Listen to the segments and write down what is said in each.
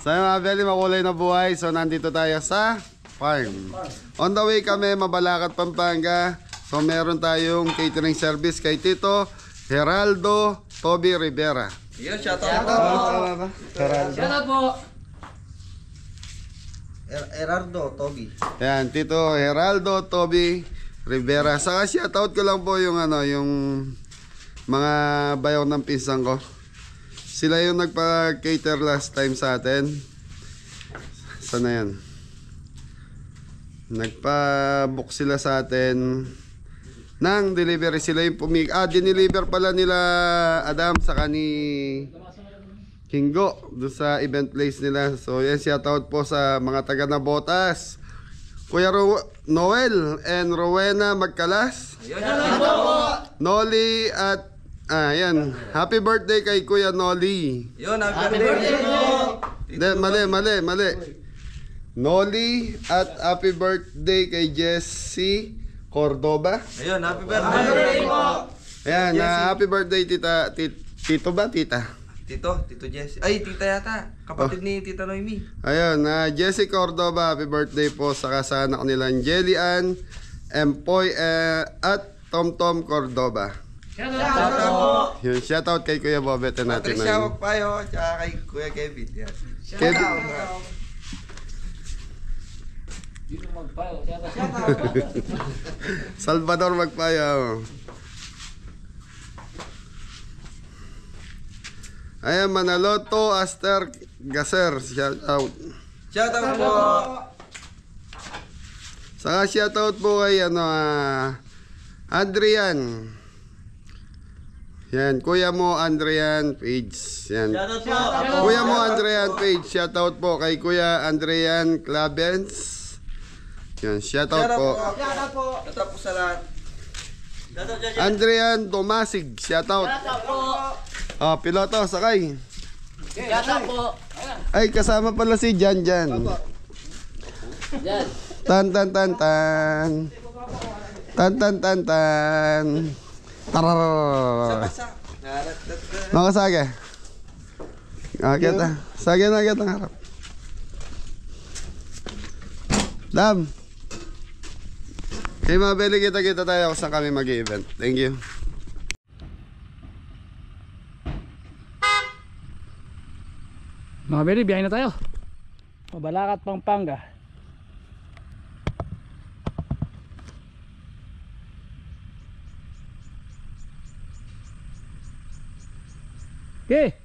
So mga Beli, makulay na buhay. So nandito tayo sa farm. On the way kami, Mabalacat, Pampanga. So meron tayong catering service kay Tito Geraldo Toby Rivera. Yo, shoutout po. Geraldo. Shoutout po. Gerardo Toby. Ayan, Tito Geraldo Toby Rivera. Saka shoutout ko lang po yung yung mga bayaw ng pinsan ko. Sila yung nagpa-cater last time sa atin. Sana yan? Nagpa-book sila sa atin ng delivery. Sila yung dineliver pala nila Adam saka ni Kingo doon sa event place nila. So yan, shoutout po sa mga taga Nabotas. Kuya Noel and Rowena Magkalas. Noli at yan. Happy birthday kay Kuya Noli. Yun, happy birthday po. Mali. Noli at happy birthday kay Jessie Cordoba. Ayun, happy birthday po. Ayan, happy birthday Tito ba? Tita? Tito Jesse. Ay, tita yata. Kapatid ni Tita Noemi. Ayun, Jessie Cordoba, happy birthday po sa kasana ko nilang Jelly Ann, Empoy at Tom Cordoba. Shoutout po. Yun, shoutout kay Kuya Bobet natin. Patricia Wagpayo, tsaka kay Kuya Kevin. Yan. Kevin. Dito magpayo. Shoutout. Salvador Magpayo. Ayan, Manaloto Aster Gaser, shoutout. Shoutout po. Saka shoutout po kay Adrian. Yan, kuya mo Adrian Page. Yan. Shoutout po. Kuya mo Adrian Page, shoutout po kay Kuya Adrian Clavens. Yan, shoutout po. Shoutout po sa lahat. Adrian Tomasig, shoutout. Oh, piloto, sakay. Shoutout po. Ay, kasama pala si Jan. Yan. Tan. Tararararara. Mga sage. Akit ah. Sage na akit ang harap. Dam. Kay Mabeli, kita tayo kung saan kami mag-event. Thank you. Mga beri, biyahe na tayo. Mabalacat, Pampanga. Okay.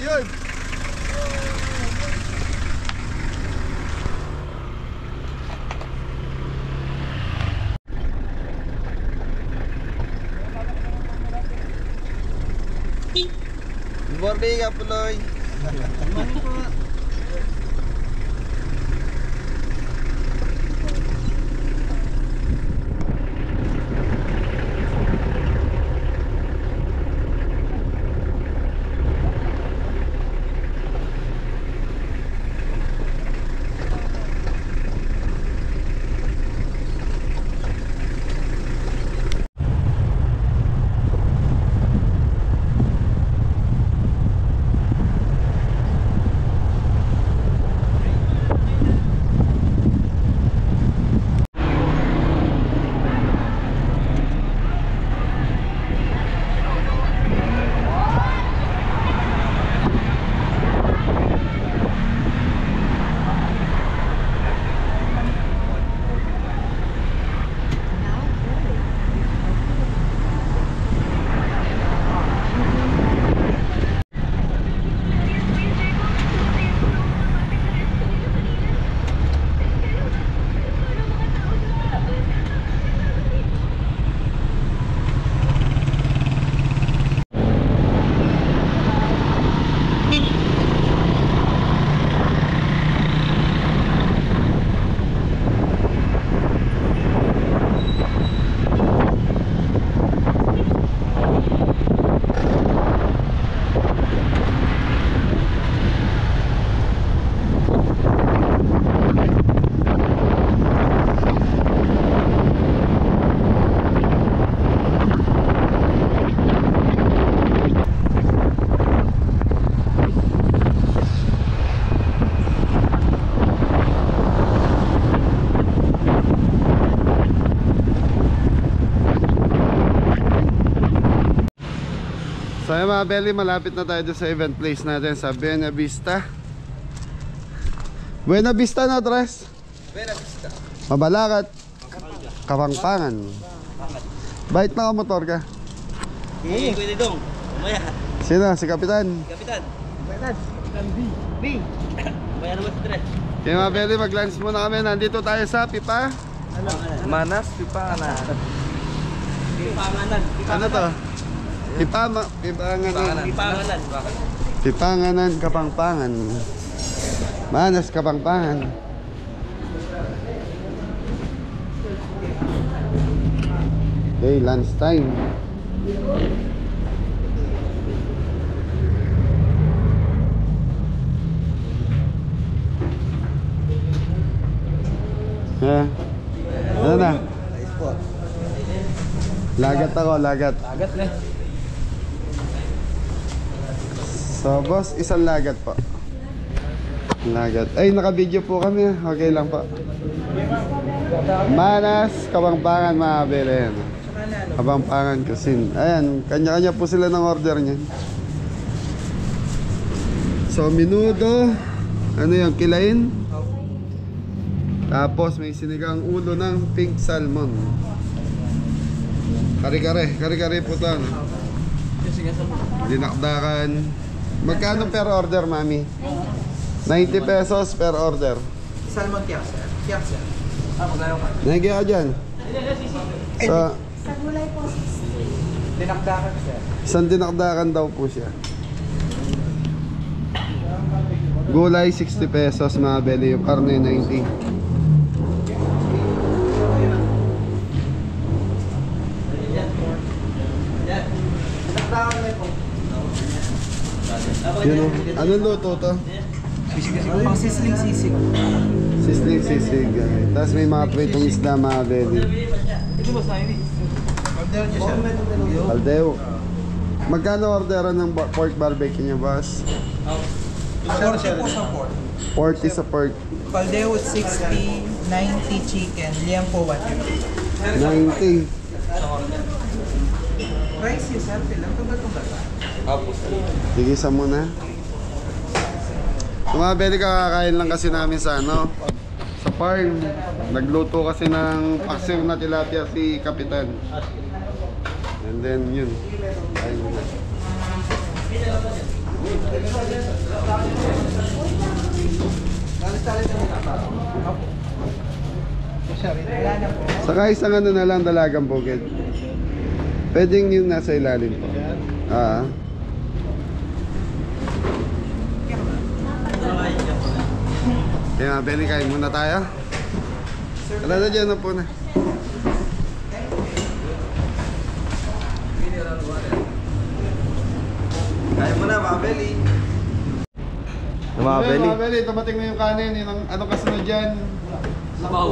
Yun. Morning, Apuloy. So ayun mga belly, malapit na tayo sa event place natin sa Buena Vista. Buena Vista na, Tres? Buena Vista. Mabalakat. Kapangpangan. Bait na motor ka? Eh, pwede dong. Umaya. Sino? Si Kapitan? Kapitan. Kapitan B. Umaya naman si Tres. Kaya mga belly, mag-lunch muna kami. Nandito tayo sa Pipa. Manas, Pipana. Pipanganan. Ano to? Pipanganan. Pipanganan. Pipanganan, Kapangpangan. Manas, Kapangpangan. Okay, lunch time. Ano na? Lagat ako, lagat. Agat na. So boss, isang lagat po. Lagat. Ay, naka-video po kami. Okay lang po. Manas, Kapangpangan mga belen. Kapangpangan Cuisine. Ayan, kanya-kanya po sila ng order niya. So minudo, ano yung kilain? Tapos may sinigang ulo ng pink salmon. Kare-kare po ito. No? Dinakdakan. Magkano per order, mami? 90 pesos per order. Salmon tiyak, sir. Tiyak, sir. Maglayo ka. Nahigyan ka dyan. Sa Sa gulay po, 60. Dinakdakan, sir. isang dinakdakan daw po siya. Gulay 60 pesos mga belly. Yung karne 90. Dinakdakan na po. Yun o. Anong luto to? Pang sisling sisig. Sisling sisig. Tapos may mga pritong isda mga belly. Ito ba sa ini? Order niyo, sir. Aldeo. Magkano orderan ng pork barbecue niya, boss? 40 po sa pork. 40 sa pork. Caldeo 60, 90 chicken, liempo 150. 90. Price yun, sir. Pilang tugal-tugal. Apo, sir. Sige, isa muna. Mga belly, kakakain lang kasi namin sa ano, sa farm. Nagluto kasi ng paksiw na tilapia si Kapitan. And then yun. Kain muna. Saka isang ano na lang, dalagang bukid. Pwedeng yung nasa ilalim po. Kaya Benny, kain muna tayo. Wala na dyan na po na. Kaya mo na, mga belly. Mga Belly, tumating na yung kanin. Yung, ano kasunod dyan? Sabaw.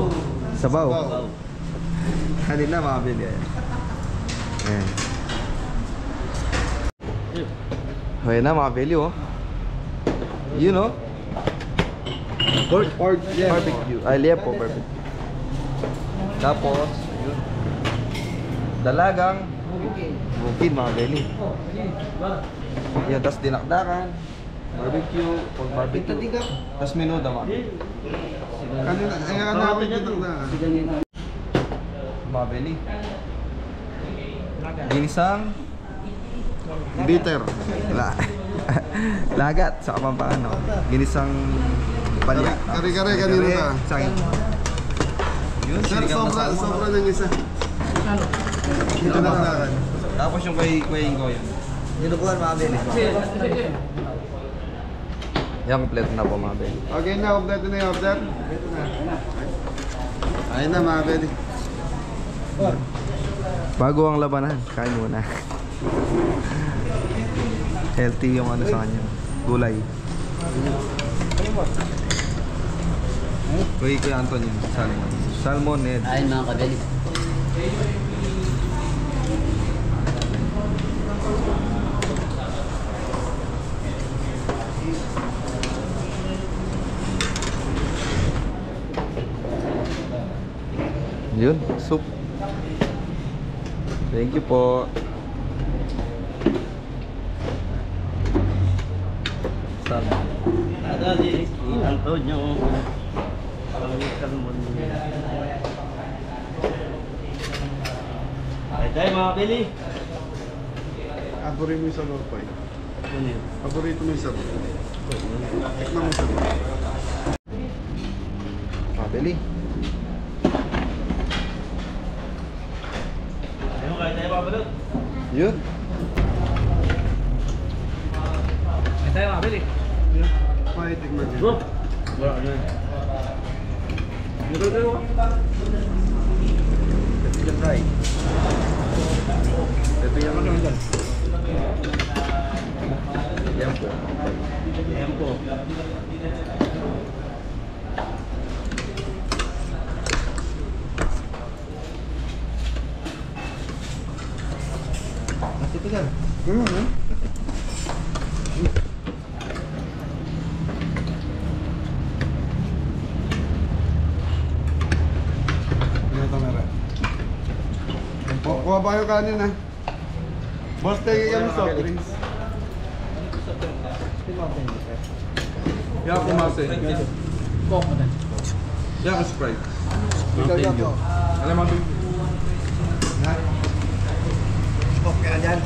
Sabaw. Sabaw. Kanina, mga belly. Ayan. Ayan na, mga belly, oh. Yun, oh. Pork, yeah. Barbecue. Ay, liempo, barbecue. Tapos, yun. Dalagang bukid, mga belly. Yan, tapos dinakdakan. Barbecue, pork barbecue. Tapos menuda, mga belly. Kanina, kaya namin dito na. Mga belly. Ginisang Bitter. lagat sa Kapampangan, no? Ginisang palya. Kare-kare, kanina ka. Saging. Yun, Sir, sinigang na salmon, no? sobra ng isa. Dito na lang. Tapos yung kuyain ko yun. Dinubuhan, mga belly. Yan, kompleto na po, mga belly. Okay na, kompleto na yung order. Ayun na mga belly. Bago ang labanan, kain muna. Healthy yung ano sa kanya. Gulay. Kuya Anton yun, salmon. Salmon, Ned. Ayun mga kabeli. Yun, soup. Thank you po. Dali, Antonio. Ay, tayo mga Billy. Paborito mo yung sabor po. Ano yun? Paborito mo yung sabor. Tikman mo sabor. Mabili. Ayun, kaya tayo pabalot. Yun. May tayo mabili. Pwede tikman niya. Bro. Wala ka na. Ito yung fry. Ito yung ano dyan. Yan po. Ayan po. Ito yan. Ito meron. Kuha ba yung kanin ha? Boss, tayo yung soft drinks. Yan po masa. Coke mo din. Yan po Sprite. Ikaw yan po. Alam mo ito. Okay, andyan.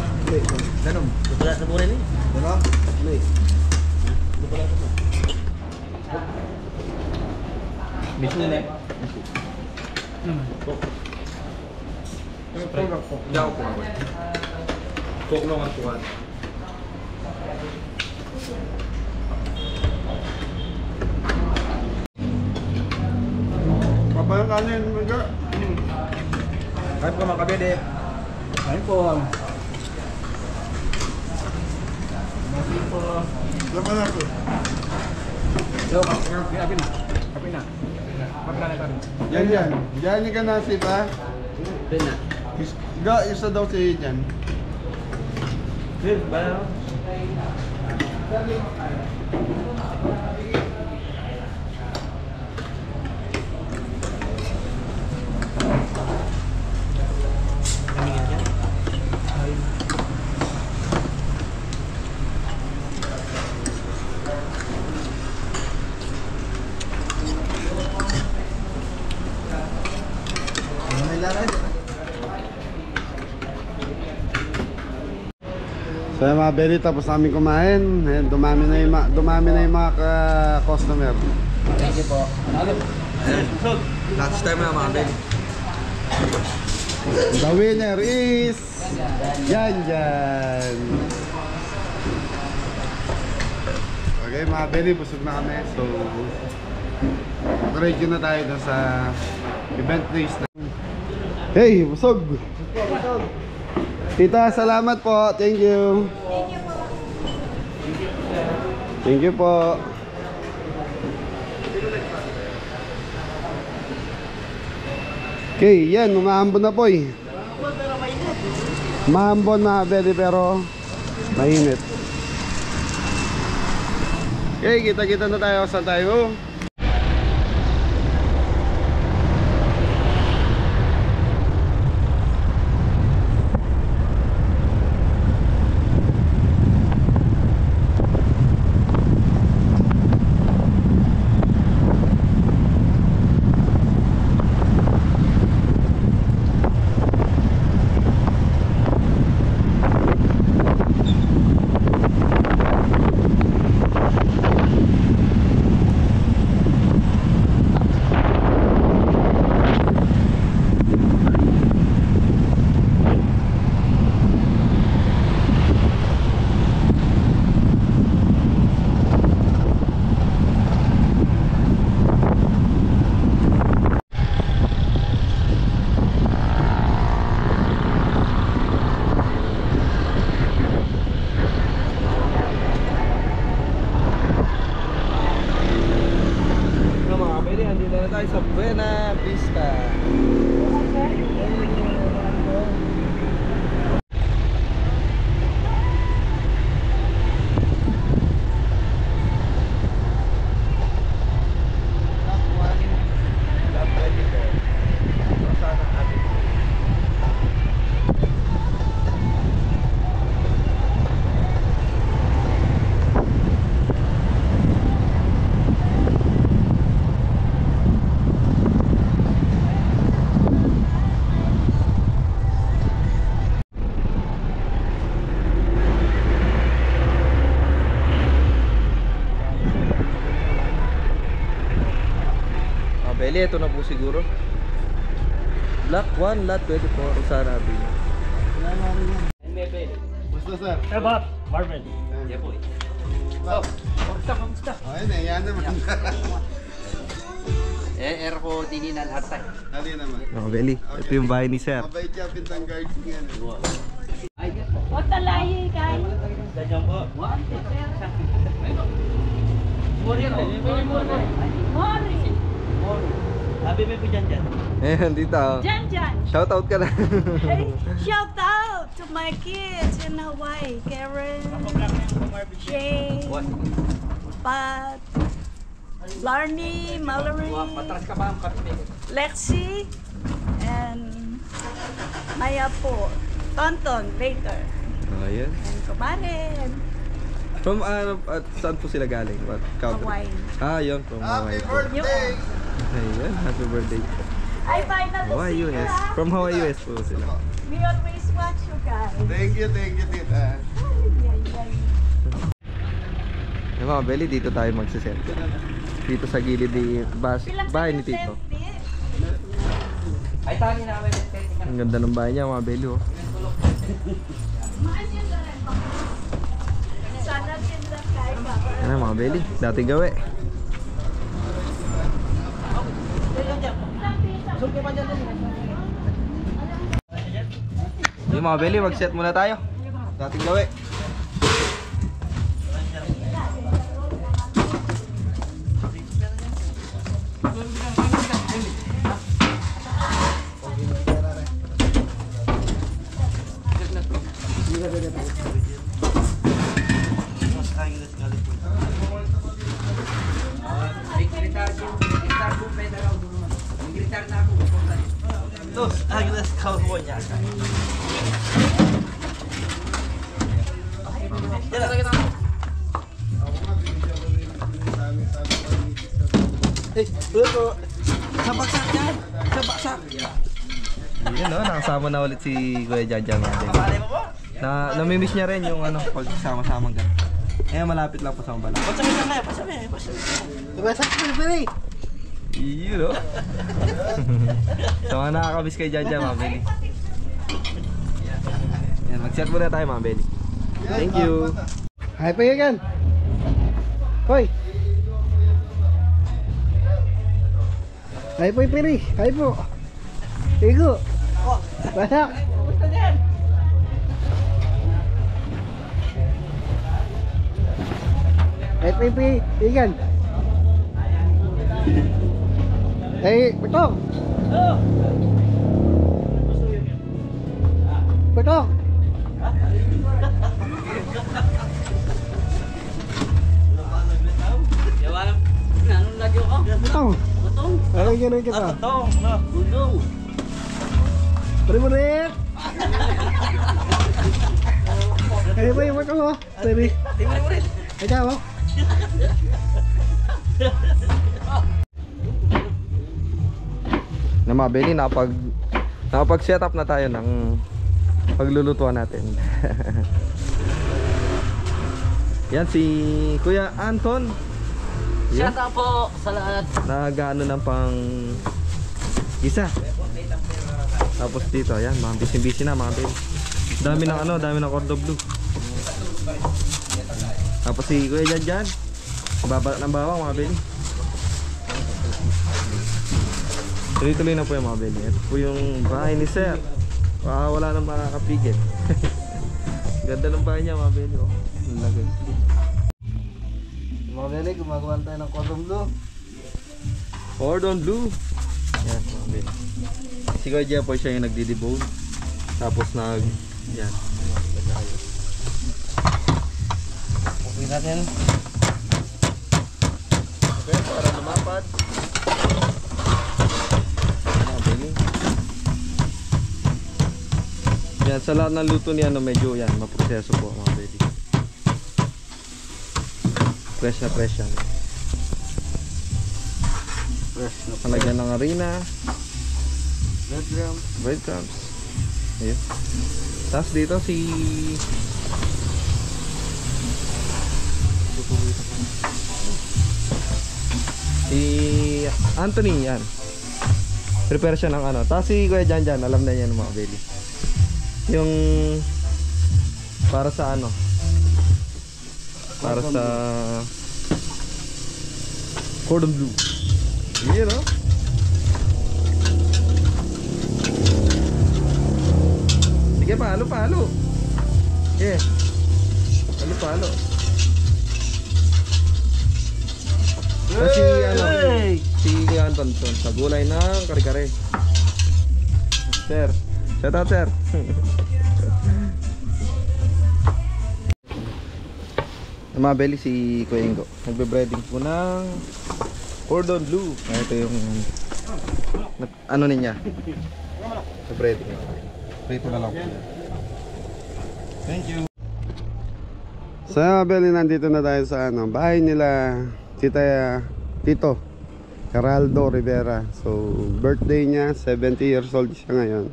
Danom. Wala sa burin eh. Danom? Miso na eh. Sprite. Yaw po ako. Coke lang ang tuwan. Papa yung kanin, mga. Kahit po mga kabede. Ayun po. Laman ako. So, kapi na. Kapi na. Kapi na tayo. Yan yan. Yan yung kanasi pa. Pin na. Isa daw si Jan. Pin, ba? So yung mga belly, tapos namin kumain. Ayan, dumami na yung mga customer. Thank you po. Ano? Last time na mga kabede. The winner is Jan Jan. Okay mga belly, busog na kami. So ready na tayo dun sa event place na. Hey, busog! Tita, salamat po. Thank you. Thank you po. Okay, yan. Umaambon na po eh. Maambon na belly pero mainit. Okay, kita-kita na tayo. Saan tayo? Beli, ito na po siguro. Lot 1, lot 24, Rosana Avenue. Basta sir. Sabat, Marvin. Yeah, boy. Kamusta? Ayun eh, yan naman. Air ko tininan hatay. Hali naman. Mga Beli, ito yung bahay ni Sir. Mabait siya pintang guards yan. O talaye kayo. Dadyan po. Mori. Happy may po dyan. Ayan, dito. Jan Jan. Shout out ka na. Hey, shout out to my kids in Hawaii. Karen, Shane, Pat, Larnie, Mallory, Lexi, and Maya po. Tonton, later. Ayan. And Kumaren, From at saan po sila galing? What country? Hawaii. Ah, yun. From Happy Hawaii. birthday! Ayan, happy birthday. I finally Hawaii, see you, US. ha? From Hawaii, US po sila. We always watch you guys. Thank you, tita. Ay. Yung mga Beli, dito tayo magsiset. Dito sa gilid ni bahay ni Tito. Ay, tani namin. Ang ganda ng bahay niya, mga Beli. Oh. Sana tinda kayo ka. Ano mga Beli, dating gawi. Yung mga Beli, mag-set muna tayo. Dating gawi. Dos, Agnes California. Eh, bro. Sa baksak yan. Sa baksak. Yun no, nakasama na ulit si Kuya Jajan natin. Kapalay mo po? Namimiss niya rin yung ano, pag sama-samang ganun. Eh, malapit lang po sa Mabala. Pasabi na kayo, pasabi. Pasabi na pala. Yun no. So, mga nakakamiss kay Jajan, mga Beli. Yan, mag-set muna tayo, mga Beli. Thank you. Hi pa yan. Hoy. Hi po Piri. Hi po. Igo. Basak. Kumusta din? Hi po Piri. Igan. Hey, betok. Oh. Betok. Yawalan. Anong lagyo ko? Betok. Butong. Ay, ganun kita. Butong. Bundong. Pari mo rin. Ay, ba yung betok mo? Piri. Tingnan mo rin. Ay, tama. Na mga Beli, nakapag-set up na tayo ng paglulutuan natin. Yan si Kuya Anton. Shout out po sa lahat. Nag-ano ng pang isa. Tapos dito, ayan, mga busy na mga Beli. Dami ng ano, dami ng cordo blue. Tapos si Kuya Janjan, babalat ng bawang mga Beli. Tuloy-tuloy na po yung mga Beli. Ito po yung bahay ni Sir. Wala nang makakapigil. Ganda ng bahay niya mga Beli. Oh, ang lagay. Mga Beli, gumagawa tayo ng cordon bleu. Cordon bleu. Yan mga Beli. Si Kuya Jepoy siya yung nagdi-debone. Tapos yan. Okay natin. Okay, para lumapad. Mga Beli. Yan, sa lahat ng luto niya, no, medyo yan, maproseso po mga Beli. Fresh na fresh yan. Fresh na Palagyan ng harina, breadcrumbs. breadcrumbs. Ayun. Tapos dito si Anthony yan. Prepare siya ng ano. Tapos si Kuya Jan, alam na niya ng mga belly. Yung para sa ano? Para sa cordon bleu. Yun, no? Sige, palo. Sige. Palo. Kasi ano, si Kuya Anton sa gulay ng kare-kare. Sir, shout out sir. Mga belly, si Kuya Ingo nagbe-breading po ng cordon bleu. Ito yung ano niya sa breading. Prito na lang. Thank you. So mga belly, nandito na tayo sa ano, bahay nila Tito Geraldo Rivera. So birthday niya, 70 years old siya ngayon.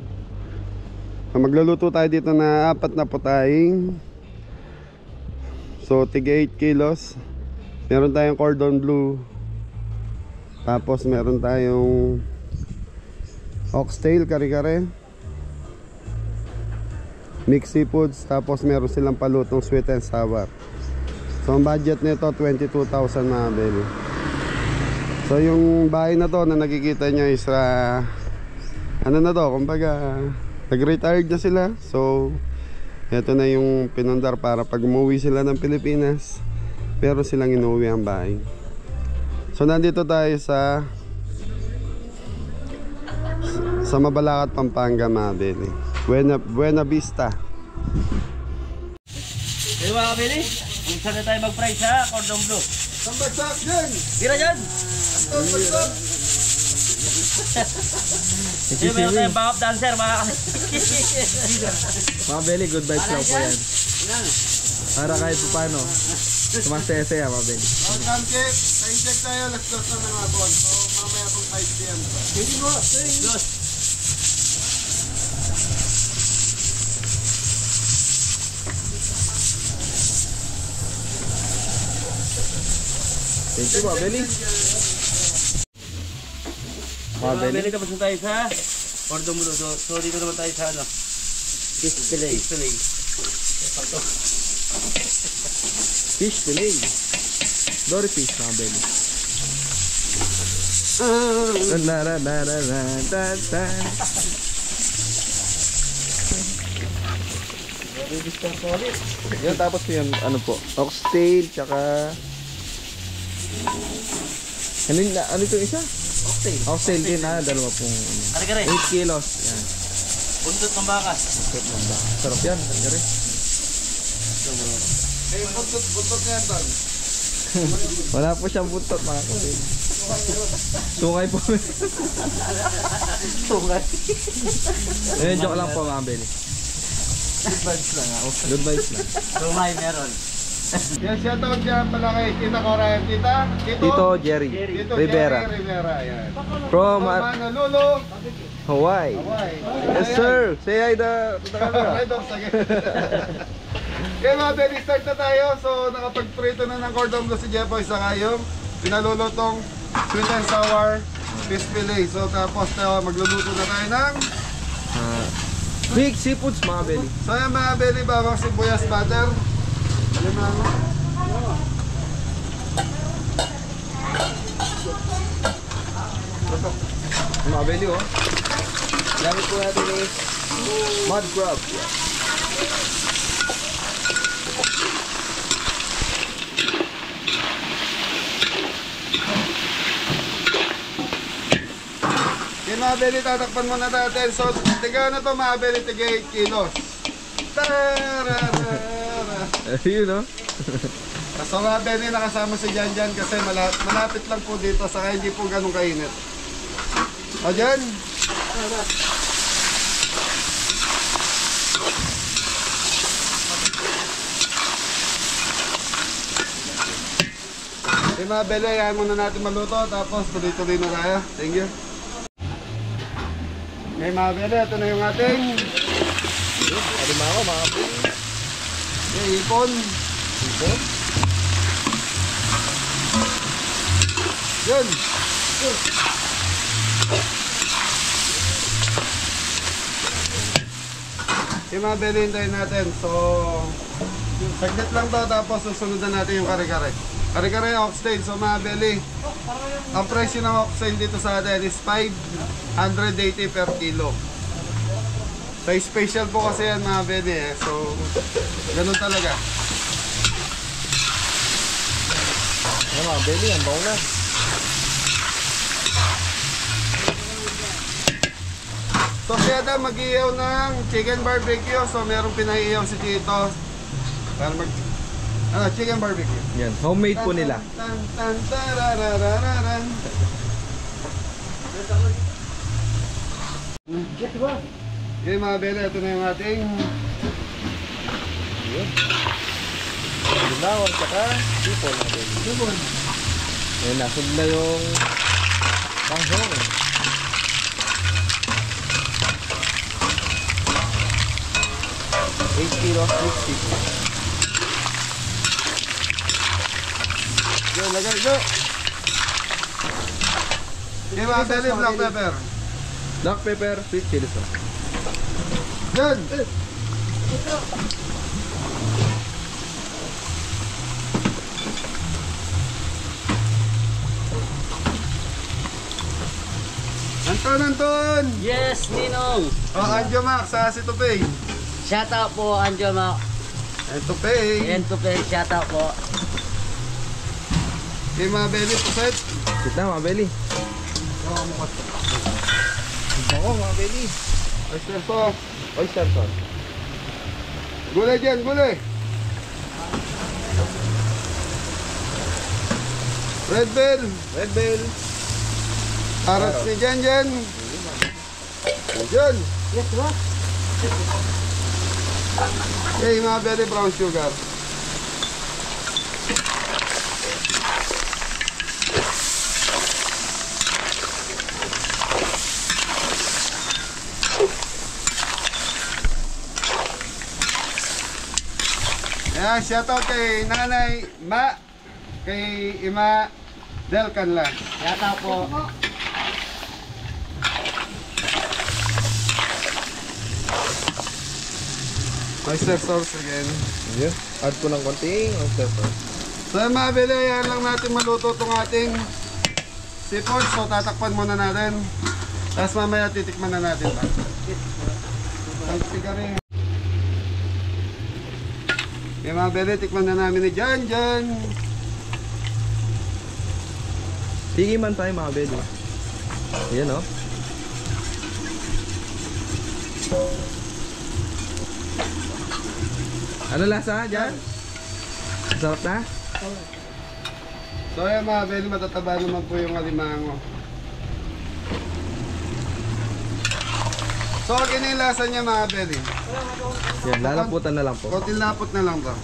So, magluluto tayo dito na 4 na putaing. So tiga 8 kilos. Meron tayong cordon bleu. Tapos meron tayong oxtail kare-kare, mixed seafoods. Tapos meron silang palutong sweet and sour. So ang budget nito 22,000 mga belly. So yung bahay na to na nakikita nyo is ano na to, kumbaga nag-retired na sila. So ito na yung pinundar para pag umuwi sila ng Pilipinas, pero silang inuwi ang bahay. So nandito tayo sa Mabalacat, Pampanga mga belly. Buena Vista. Hey mga kabili, kung saan na tayo mag-fry sa cordon bleu. Sambagsak dyan! Tira dyan! Hey, meron tayong backup dancer mga kabili. Mga belly, good vibes lang po yan. Para kahit pa paano sumasaya mga belly. Welcome check! Time check tayo, alas 2 na ng hapon. So mamaya pong 5 PM. Thank you mga belly. Mga Mga belly. kabili, tapos na tayo sa cordon bleu. So dito naman tayo sa ano, fish fillet. Fish fillet. Dory fish mga belly. Yan, tapos yung ano po, oxtail tsaka ano itong isa? Oxtail din dalawa pong Kare-kare, 8 kilos. Yan. buntot ng baka. Sarap yan, kare-kare. Eh, buntot nga yan, Ton. Wala po siyang buntot mga kapatid. Sungay po. Tungay. Eh, joke lang po mga belly. Good vibes lang ako. Good vibes lang. Tungay meron. Yan, shoutout dyan pala kay Tita Cora. Tito Jerry Tito Rivera Jerry Rivera, yan. from Honolulu, Hawaii. Hawaii. Yes sir. Say hi to the camera. Right off, sige. Okay mga belly, start na tayo. So nakapag-prito na ng cordon bleu si Jeffoy sa kayong pinalulutong sweet and sour fish fillet. So tapos magluluto na tayo ng Big seafoods mga belly. so yan mga belly, bawang sibuyas butter. Alam mo ano? Mga belly oh. Gamit po natin is mud crab. Okay mga belly, tatakpan muna natin. So tiga na to mga belly, tiga 8 kilos. Tararara. Ayun no. So mga belly, nakasama si Jan kasi malapit lang po dito, saka hindi po ganun kainit. O Jan? Okay mga belly, ayahan muna natin maluto, tapos tuloy-tuloy na tayo. Thank you. Okay mga belly, ito na yung ating Alimango mga belly. okay, ipon. Yun. Yung mga belly hintayin natin. So, saglit lang to tapos susunod na natin yung kare-kare. Kare-kare oxtail. So mga belly, ang presyo ng oxtail dito sa atin is 580 per kilo. So special po kasi yan mga belly eh. So, ganun talaga. Ayan mga belly, ang baon na. So si Adam mag-iiyaw ng chicken barbecue. So merong pinaiiyaw si Tito para mag chicken barbecue. Yan, homemade po nila. Tan tan tarararararan. Okay mga bela, ito na yung ating Dilaw at saka sipon mga belly. Sipon. Ayan, nasod na yung panghong. 8 kilos, 60. go, lagay, go! Okay mga bela, black pepper. Black pepper, sweet chili sauce. Yan! Anton! Yes, Ninong! Oh, Anjo Max, sa si Tupay. Shout out po, Anjo Mac. And Tupay. Yan to play, shout out po. Okay mga bela, puset. Sit na mga belly. Oo mga belly. Oyster sauce. Oyster sauce. Gulay dyan, gulay. Red bell. Red bell. Carrots ni Jan Jan. Jan. Yes, bro. Okay, mga bela, brown sugar. Ayan, shoutout kay Nanay Ma, kay Ima Del Canla. Shout out po. Oyster sauce again. Ayan. Add ko ng konting oyster sauce. So yung mga bela, yan lang natin maluto itong ating sipon. So tatakpan muna natin. Tapos mamaya titikman na natin pa. Ang tigari. Yung mga bela, tikman na namin ni Jan Jan. Sige man tayo mga belly. Ayan o. Ano lasa dyan? Sarap na? So yung mga bela, matataba naman po yung alimango. So kinilasa niya mga bela. Yan, lalaputan na lang po. Konting lapot na lang to.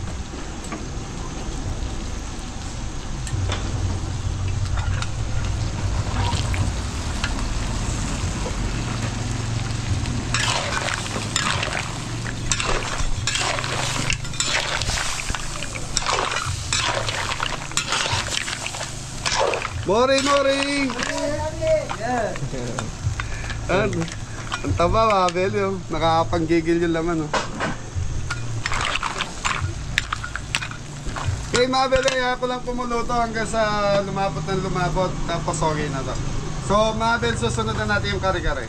Mori! Ang taba mga bela, oh. Nakakapanggigil yung laman. Oh. Okay mga bela, ako lang pumuluto hanggang sa lumapot ng lumapot. Tapos okay na to. So mga bela, susunod na natin yung kare-kare.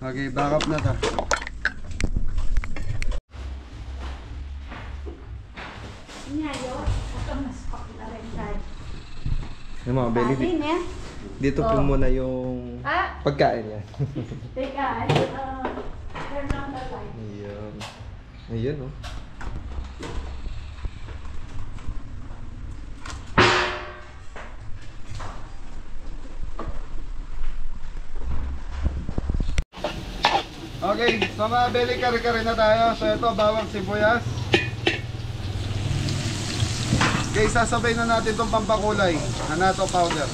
Okay, back up na to. Yung mga belly, Alin eh? dito po muna yung Ah, pagkain yan. teka, turn on the light. Ayan. Ayan o. Okay, so mga belly, kare-kare na tayo. So ito, bawang sibuyas. Okay, sasabay na natin itong pampakulay. Hanato powder.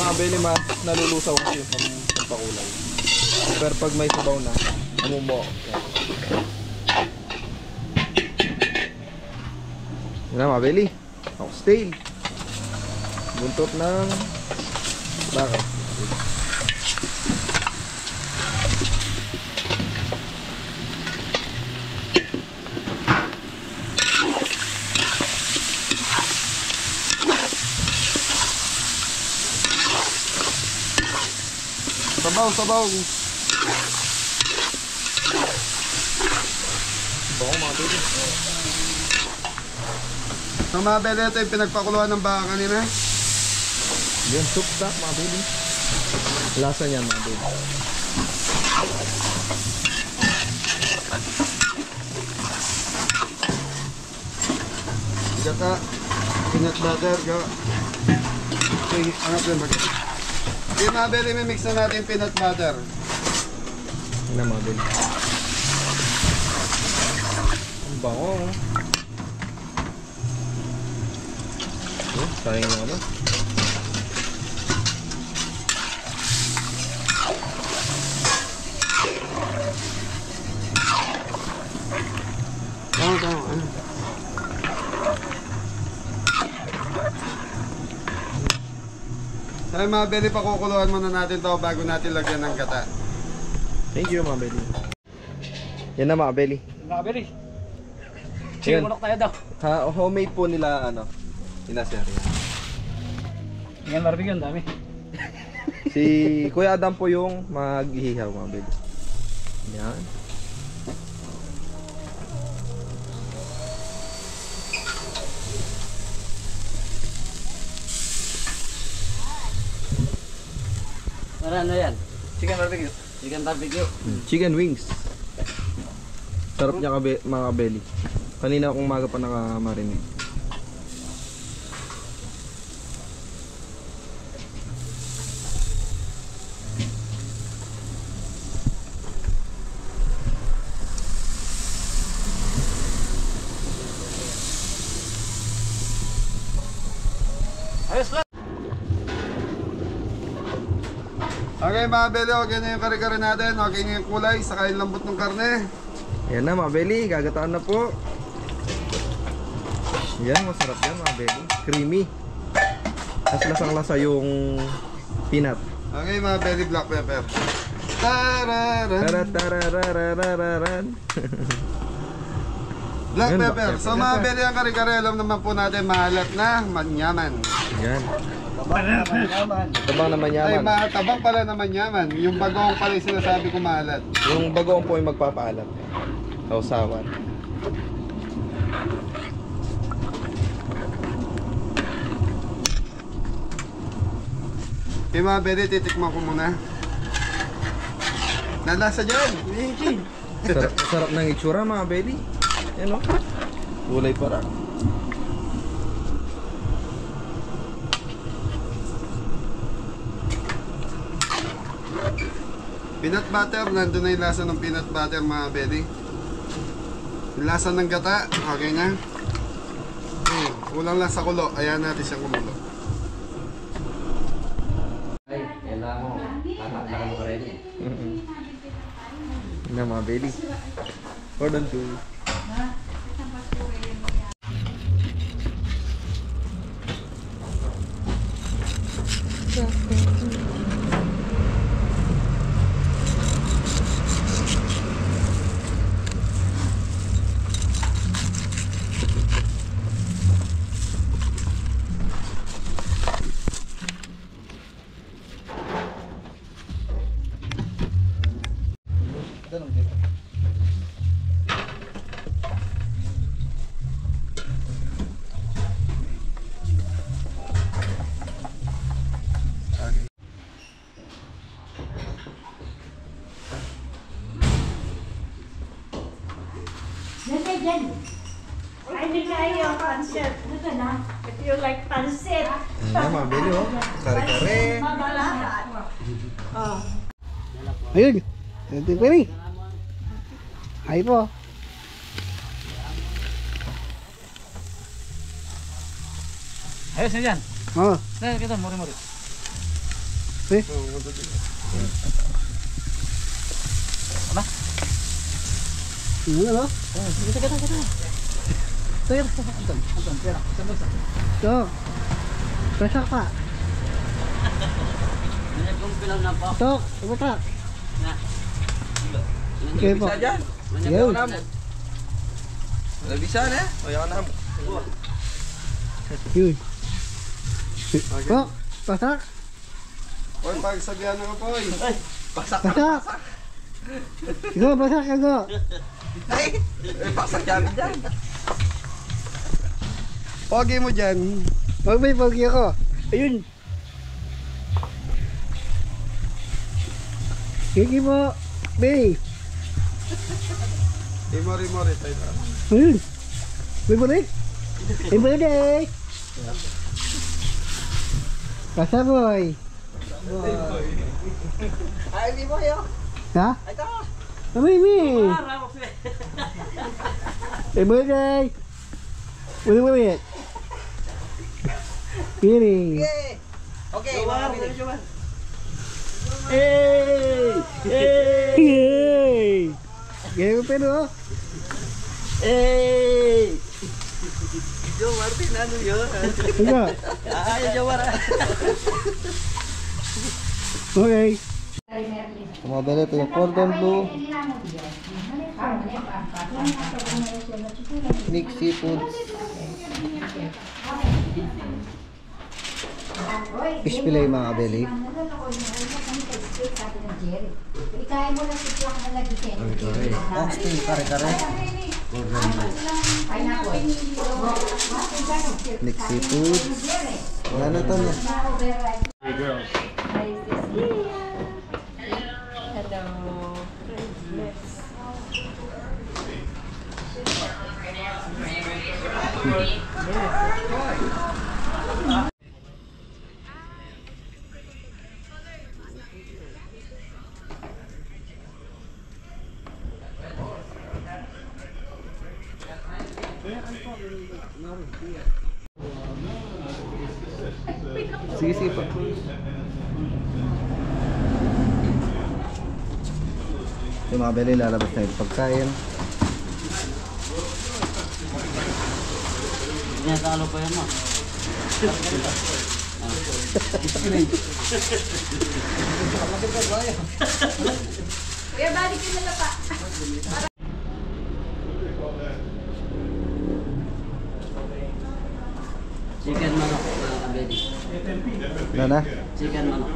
mga beli mas nalulusaw kasi yung pampakulay. Pero pag may sabaw na, amumo. Yan na mga beli. Oxtail. Buntot ng bakit? Sabaw, sabaw. Bako mga beli. So mga beli, ito yung pinagpakuluan ng baka kanina. Yan, soup stock mga beli. Lasa niyan mga beli. Gata, peanut butter, ga. Okay, angat din mag. Okay mga beli, may mix na natin yung peanut butter. Yan na mga beli. Ang bango. Sayang yung ano. Tama, tama. Ano? Sabi mga beli, pakukuluan muna natin to bago natin lagyan ng gata. Thank you mga beli. Yan na mga beli. Mga beri. Yan. Chicken manok tayo daw. Homemade po nila ano. Sir. Yan barbecue, ang dami. Si Kuya Adam po yung maghihihaw mga beli. Yan. Ano yan? Chicken barbecue. Chicken barbecue. Chicken wings. Sarap niya mga belly. Kanina akong umaga pa nakamarinig. Ayos lang. Okay mga beli, okay na yung kare-kare natin. Okay na yung kulay, saka yung lambot ng karne. Yan na mga belly, gagataan na po. Yan, masarap yan mga belly. Creamy. Tapos lasang-lasa yung peanut. Okay mga belly, black pepper. Tararan. Taratarararararan. Black Yan, pepper. black So pepper. mga beli, ang kare-kare, alam naman po natin, mahalat na, manyaman. Yan. Tabang naman Ay, yaman. matabang pala naman yaman. Yung bagoong pala yung sinasabi ko mahalat. Yung bagoong po yung magpapaalam. Sausawan. Okay mga beli, titikman ko muna. Nalasa dyan. Sarap ng itsura mga belly. Yan o. Gulay para. Peanut butter, nandun na yung lasa ng peanut butter mga belly. Yung lasa ng gata, okay na. Kulang lang sa kulo, ayan natin siyang kumulo. Ay, kailangan mo. Nakakalakan mo rin. Yan na mga belly. Cordon bleu. Jen. I think I pancit. If you like pancit. Yan na mga belly o. Kare-kare. Mabalahat. Oh. Ayun. Ito pa rin. Ay po. Ayos na dyan. Oh. Dahil kita, mori-mori. Eh? Ano no? Tok. Pasak pa. Nagkumpilang na po. Tok, ibutak. Na. Okay po. dyan. Yo. Bisa na. O, yan na. Yun. Tok, pasak. Oy, pagsabihan mo po. Pasak. Pasak. Go, pasak ka go. Ay, pasak namin dyan. Pogi mo dyan. Wag may pogi ako. Ayun. Kiki mo. Bay. Imori-mori tayo. Ayun. May balik. May balik. Pasa boy. Ay, di mo yun. Ha? Ay, ito. Mami. May balik. Wala mo yan. Piri. Okay, Hey! Hey! Yay! Gaya ko pero. Hey! Joe Martin, ano yun? Ano? Ay, Jawar. Okay. Mga bele, ito yung cordon bleu, mixed seafoods, fish fillet mga bele. Ikain mo lang si Plak na lagi Oh, steak, kare-kare. Mixed seafoods. Ano to niya? Hey, girls. Sige, sige pa. Yung mga bele, lalabas na yung pagkain. Tinatalo pa yan mo. Kuya, balik yung nalapa. Chicken manok mga kabedi. Ano na? Chicken manok.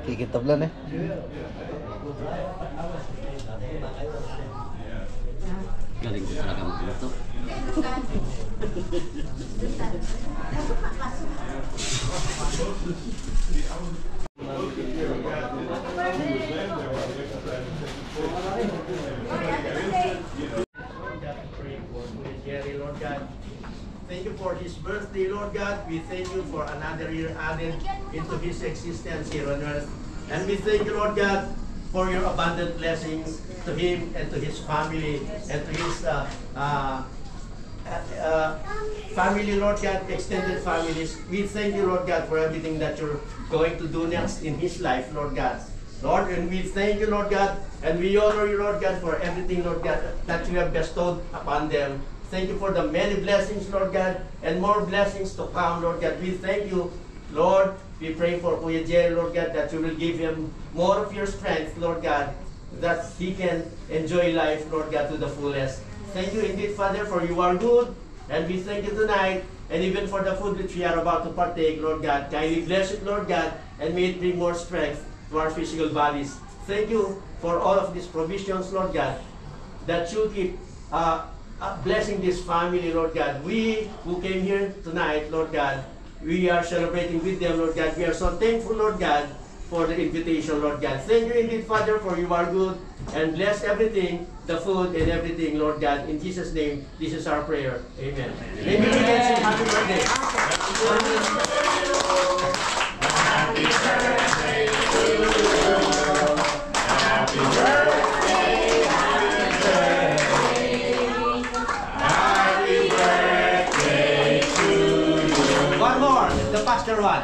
Kikitablan eh. Galing ko talaga magluto. Jerry, Lord God. Thank you for his birthday, Lord God. We thank you for another year added into his existence here on earth. And we thank you, Lord God, for your abundant blessings to him and to his family and to his family, Lord God, extended families. We thank you, Lord God, for everything that you're going to do next in his life, Lord God. Lord, and we thank you, Lord God, and we honor you, Lord God, for everything, Lord God, that you have bestowed upon them. Thank you for the many blessings, Lord God, and more blessings to come, Lord God. We thank you, Lord. We pray for Kuya Jerry, Lord God, that you will give him more of your strength, Lord God, that he can enjoy life, Lord God, to the fullest. Thank you indeed, Father, for you are good, and we thank you tonight, and even for the food which we are about to partake, Lord God. Kindly bless it, Lord God, and may it bring more strength to our physical bodies. Thank you for all of these provisions, Lord God, that you keep blessing this family, Lord God. We who came here tonight, Lord God, we are celebrating with them, Lord God. We are so thankful, Lord God, for the invitation, Lord God. Thank you indeed, Father, for you are good, and bless everything, the food and everything, Lord God. In Jesus' name, this is our prayer. Amen. Maybe we can say happy birthday. Happy birthday to you. pastor one.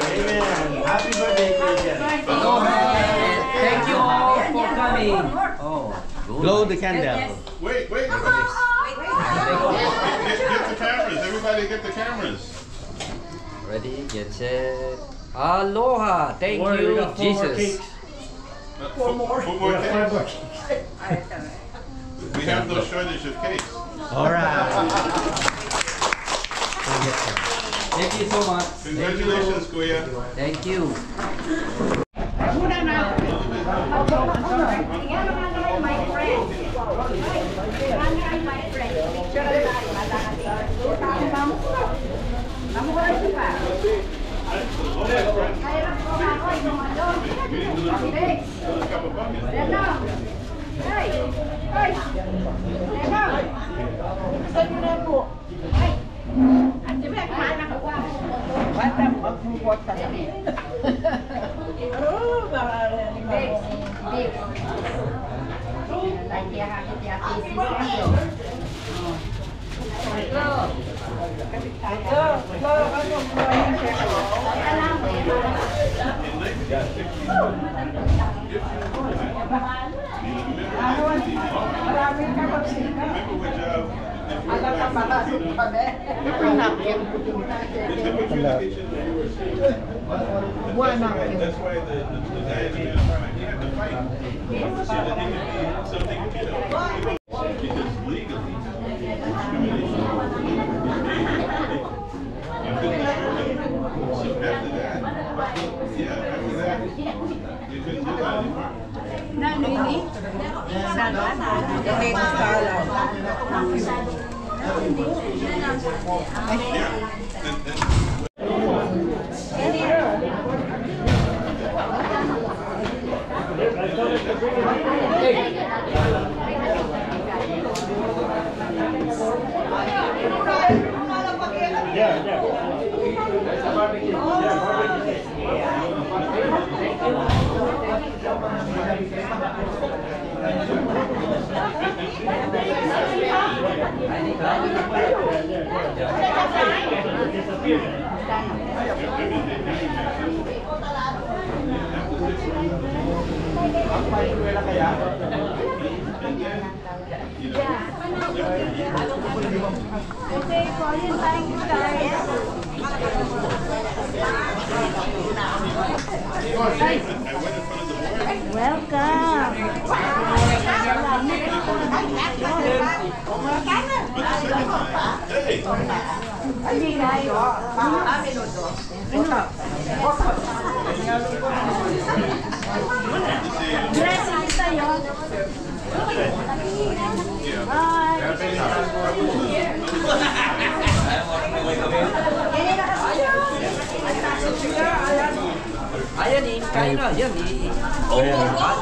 Amen. Happy birthday, Christian. Thank you all for coming. Oh, good. Blow the candle. Wait. Get the cameras. Everybody get the cameras. Ready, get set. Aloha. Thank you, Jesus. Four more cakes. We have no shortage of cakes. All right. Thank you so much. Congratulations, Kuya. Thank you. That's why the guys had to fight. So that he could be something, because legally, discrimination. You couldn't assure him. So after that, you couldn't do that anymore.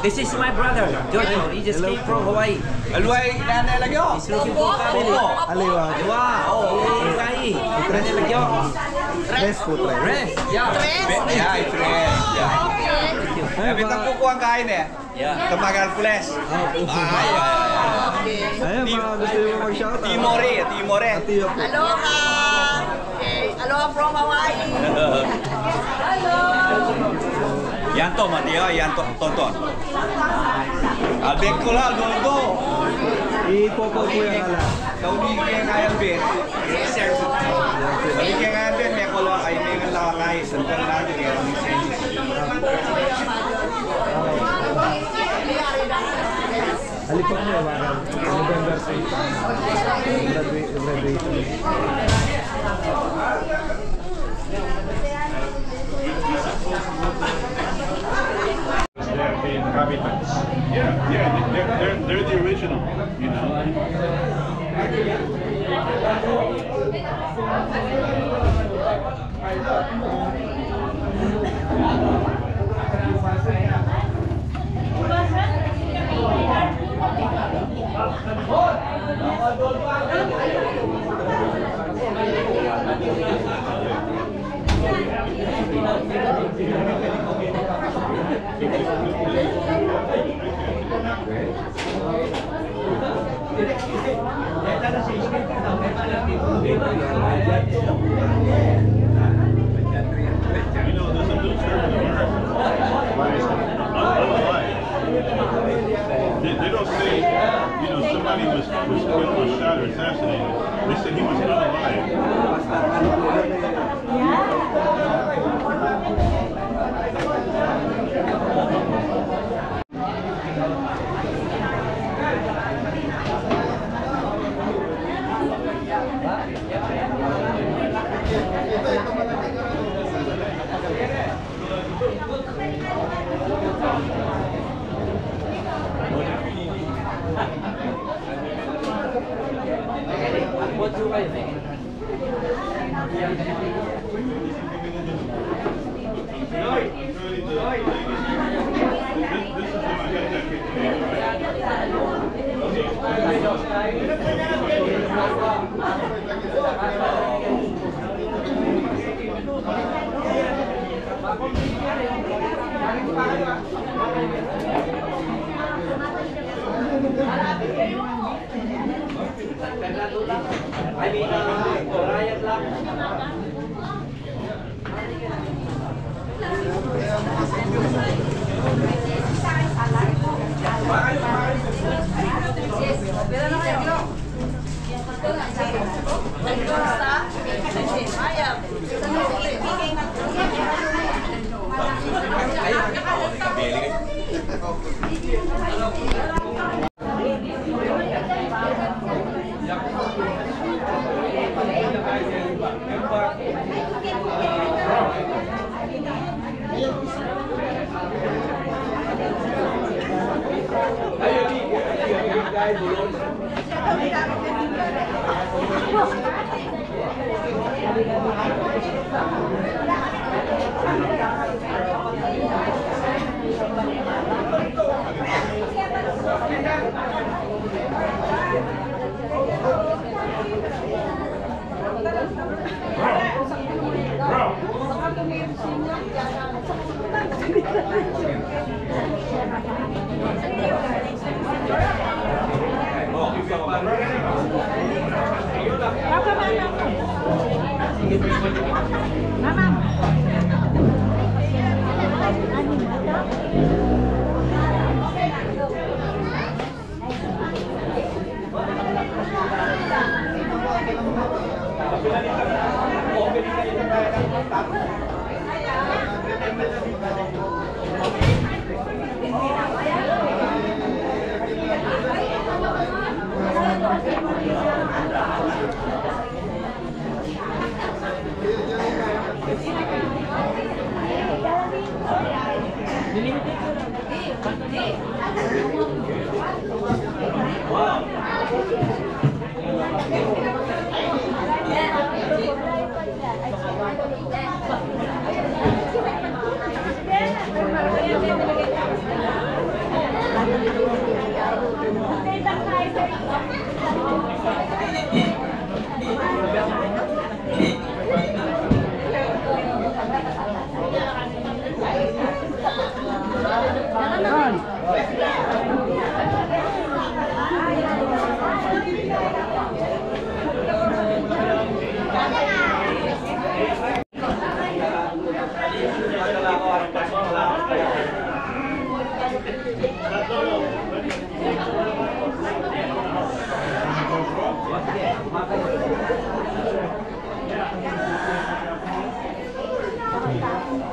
This is my brother, Jojo. He just came from Hawaii. He's looking for family. Aliwa. Wow, Hawaii. Best food right? Rest, yeah. Kita kuku ang kain eh. Yeah. Tumagal pules. Ayan, mga gusto nyo mag-shoutout. Timore. Atiyo po. Aloha! Okay. Aloha from Hawaii! Yanto Mateo, Yanto Tonton. Albek ko lang, Dolgo. Ipopo po yung ala. Kau ni kaya kaya albek. Balik kaya albek, may kulo ay may ngalakay. Sentral natin kaya ang Halipot mo yung mga November 3. Graduation. They're inhabitants. Yeah, they're the original, you know. You know, there's a new church in America. I'm alive. They don't say, you know, somebody was killed or shot or assassinated. They said he was unalive.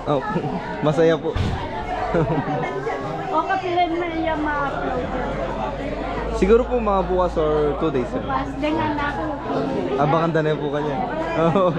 Oh, masaya po. O kapilan mo iya ma-upload. Siguro po mga bukas or 2 days. Bukas dengan ako. Abangan na po kanya. Oo.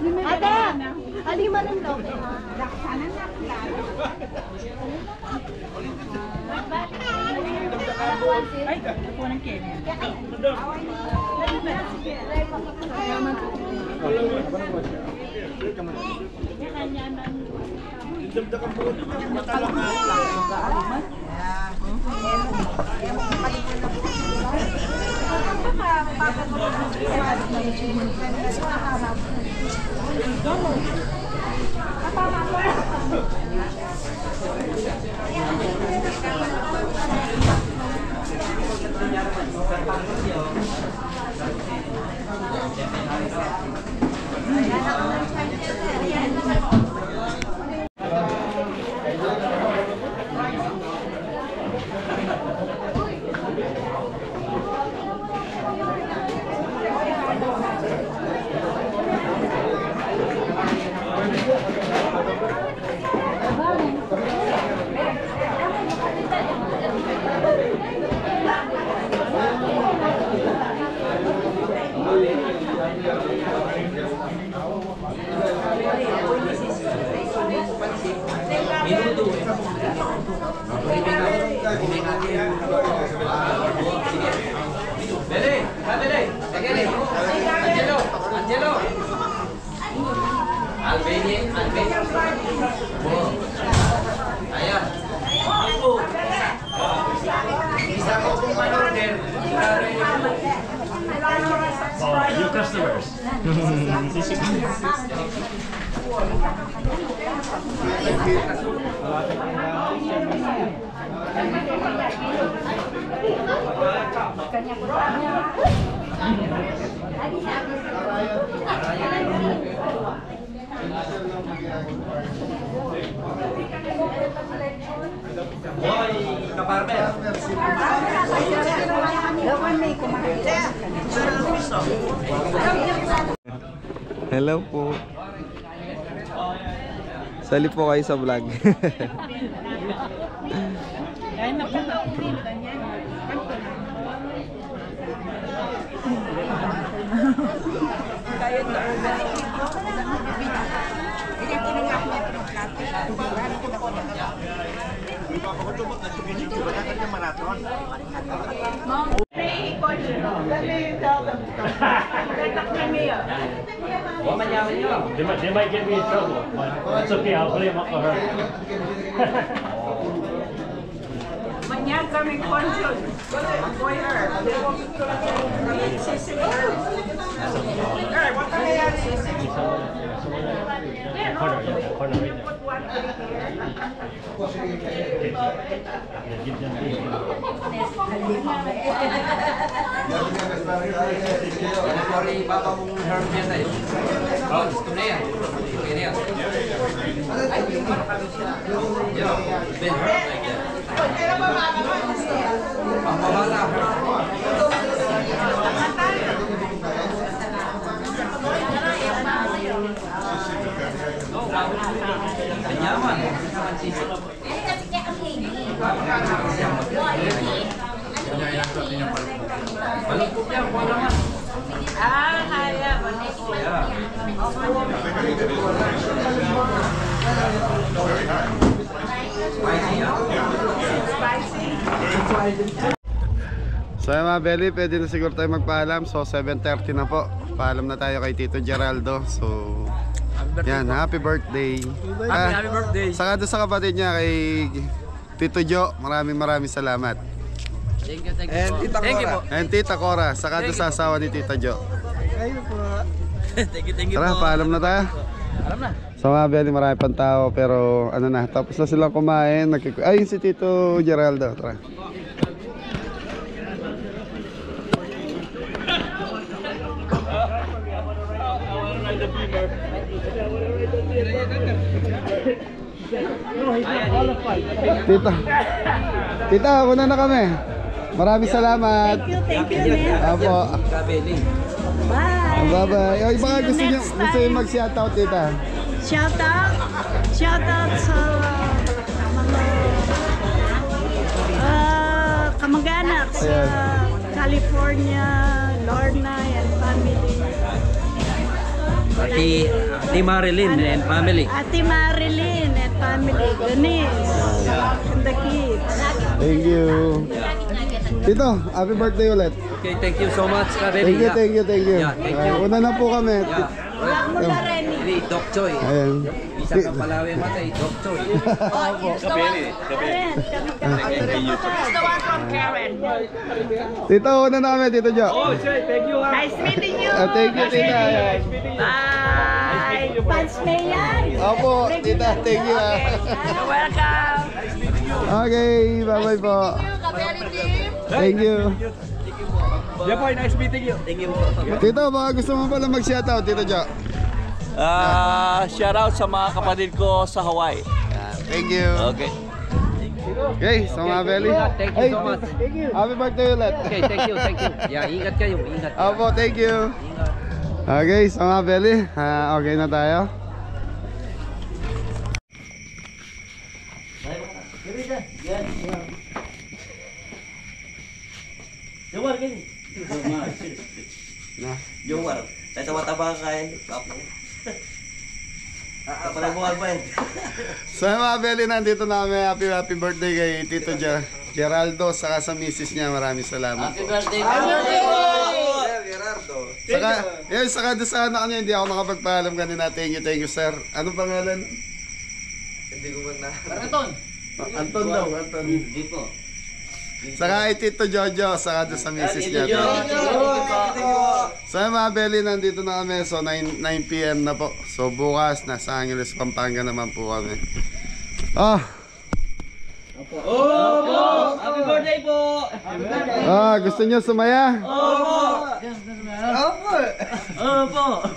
Ate, halima rin daw. Ay, ako ng Kenya. New customers. Hello po. Sali po kayo sa vlog. Ay, naku. They might get me in trouble, but it's okay. I'll blame her. Manyan kaming consul. Boy her. Sisig her. Hey, what the hell? Sisig. Corner, yeah, corner right there. Okay. Yeah, give them the. Sorry, papa mong herb yan tayo. Oh, gusto na yan. Okay na yan. Yeah, been herb like that. Pampabata herb. Kenyaman. Balukot yan, kuha naman. Ah, kaya. So yung mga belly, pwede na siguro tayo magpaalam. So 7:30 na po. Paalam na tayo kay Tito Geraldo. So yan, happy birthday. Happy birthday. Saka doon sa kapatid niya kay Tito Jo, maraming salamat. Thank you, thank you. And Tita Thank you Cora. po. And Tita Cora, saka doon sa asawa ni Tita Jo. Thank you Tara, po. paalam na tayo. Alam na. So mga belly, marami pang tao pero ano na, tapos na silang kumain. Ay, si Tito Geraldo. Tara. Tita. Tita, una na kami. Maraming salamat. Thank you, man. Apo. Kabeli. Bye. Bye-bye. Ay, baka See you gusto next niyo time. mag-shoutout, Tita. Shout out sa mga kamag-anak sa California, Lorna and family. Ate Marilyn and family. Ate Marilyn and family. Ganis. And the kids. Thank you. Tito, happy birthday ulit. Okay, thank you so much, Kabeli. Thank you. Yeah, thank you. Una na po kami. Wala mo na rin. Hindi, Doc Choy. Ayan. Isa ka palawi matay, Doc Choy. Karen. He's the one from Karen. Tito, una na kami, Tito Jo. Nice meeting you. Thank you, Tita. Bye. Pans Mayan. Opo, Tita, thank you. You're welcome. Okay, bye-bye po. Thank you. Yeah, boy, nice meeting you. Tito, baka gusto mo pala mag-shoutout, Tito Jo. Shout out sa mga kapatid ko sa Hawaii. Thank you. Okay. Okay, sa mga belly. Thank you so much. Happy birthday ulit. Okay, thank you. Yeah, ingat kayo, ingat. Opo, thank you. Okay, sa mga belly, okay na tayo. Jawar. Saya tawa-tawa kay Papo. Pala mo ba? Sa mga belly, nandito na kami. Happy birthday kay Tito Geraldo, saka sa misis niya. Maraming salamat po. Birthday. Saka doon sa anak niya, hindi ako nakapagpaalam kanina. Thank you, sir. Ano pangalan? Hindi ko man na. Anton daw, Anton. Hindi po. Saka kay Tito Jojo, saka doon sa misis niya. Sa mga belly, nandito na kami. So 9 PM na po. So bukas, nasa Angeles, Pampanga naman po kami. Happy birthday po. Gusto niyo sumaya? Opo.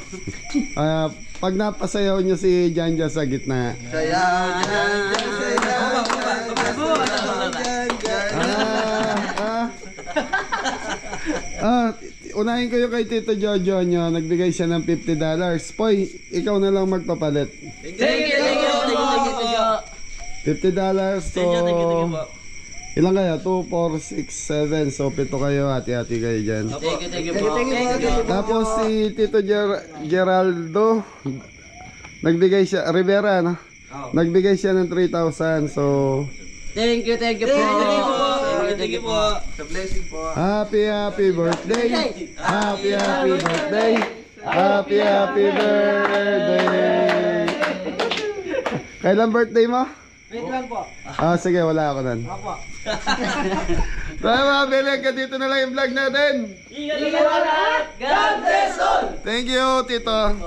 Pag napasayaw niyo si Janja sa gitna. Unahin ko yung kay Tito Jojo nyo. Nagbigay siya ng $50. Poy, ikaw na lang magpapalit. Thank you. $50. So, ilan kaya? 2, 4, 6, 7. So, 7 kayo. Hati-hati kayo dyan. Thank you po. Tapos si Tito Geraldo, nagbigay siya, Rivera, no? Nagbigay siya ng 3,000. So, Thank you po. Thank you po. Sa blessing po. happy birthday. Happy birthday. Happy birthday. Kailan birthday mo? Wait lang po. Sige, wala ako nun. Tayo mga bilag, dito na lang yung vlog natin. Ingat lahat. God bless all. Thank you, Tito.